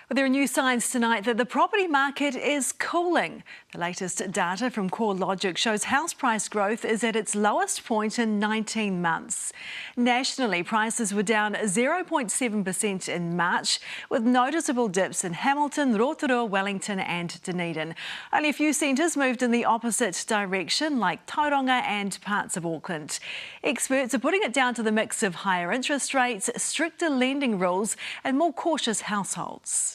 Well, there are new signs tonight that the property market is cooling. The latest data from CoreLogic shows house price growth is at its lowest point in 19 months. Nationally, prices were down 0.7% in March, with noticeable dips in Hamilton, Rotorua, Wellington and Dunedin. Only a few centres moved in the opposite direction, like Tauranga and parts of Auckland. Experts are putting it down to the mix of higher interest rates, stricter lending rules and more cautious households.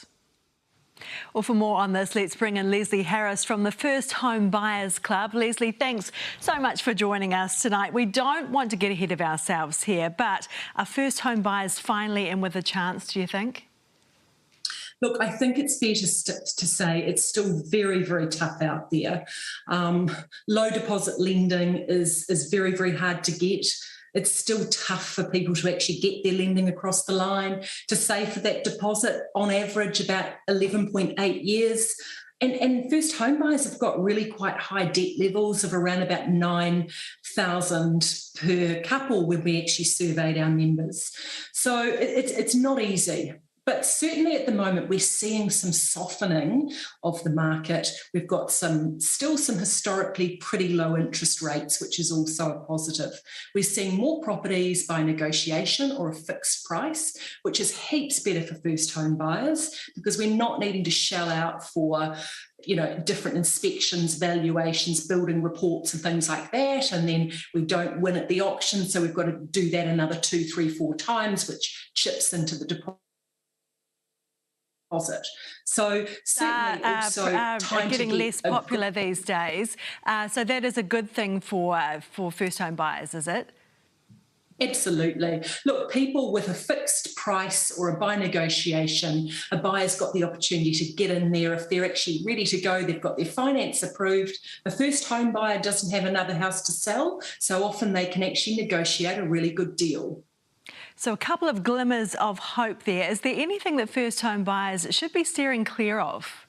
Well, for more on this, let's bring in Leslie Harris from the First Home Buyers Club. Leslie, thanks so much for joining us tonight. We don't want to get ahead of ourselves here, but are first home buyers finally in with a chance, do you think? Look, I think it's fair to say it's still very, very tough out there. Low deposit lending is very, very hard to get. It's still tough for people to actually get their lending across the line, to save for that deposit, on average about 11.8 years. And first home buyers have got really quite high debt levels of around about 9,000 per couple when we actually surveyed our members. So it's not easy. But certainly at the moment, we're seeing some softening of the market. We've got still some historically pretty low interest rates, which is also a positive. We're seeing more properties by negotiation or a fixed price, which is heaps better for first home buyers because we're not needing to shell out for different inspections, valuations, building reports and things like that. And then we don't win at the auction, so we've got to do that another 2, 3, 4 times, which chips into the deposit. So certainly also time getting less popular these days. So that is a good thing for first home buyers, is it? Absolutely. Look, people with a fixed price or a buy negotiation, a buyer's got the opportunity to get in there if they're actually ready to go, they've got their finance approved. A first home buyer doesn't have another house to sell, so often they can actually negotiate a really good deal. So a couple of glimmers of hope there. Is there anything that first home buyers should be steering clear of?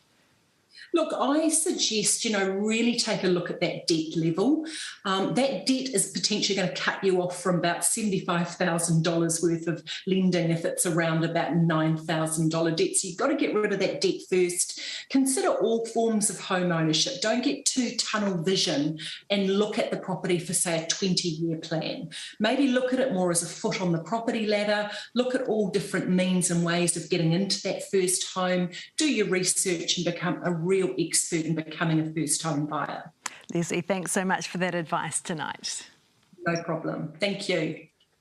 Look, I suggest, really take a look at that debt level. That debt is potentially going to cut you off from about $75,000 worth of lending if it's around about $9,000 debt. So you've got to get rid of that debt first. Consider all forms of home ownership. Don't get too tunnel vision and look at the property for, say, a 20-year plan. Maybe look at it more as a foot on the property ladder. Look at all different means and ways of getting into that first home. Do your research and become a real expert in becoming a first home buyer. Leslie, thanks so much for that advice tonight. No problem. Thank you.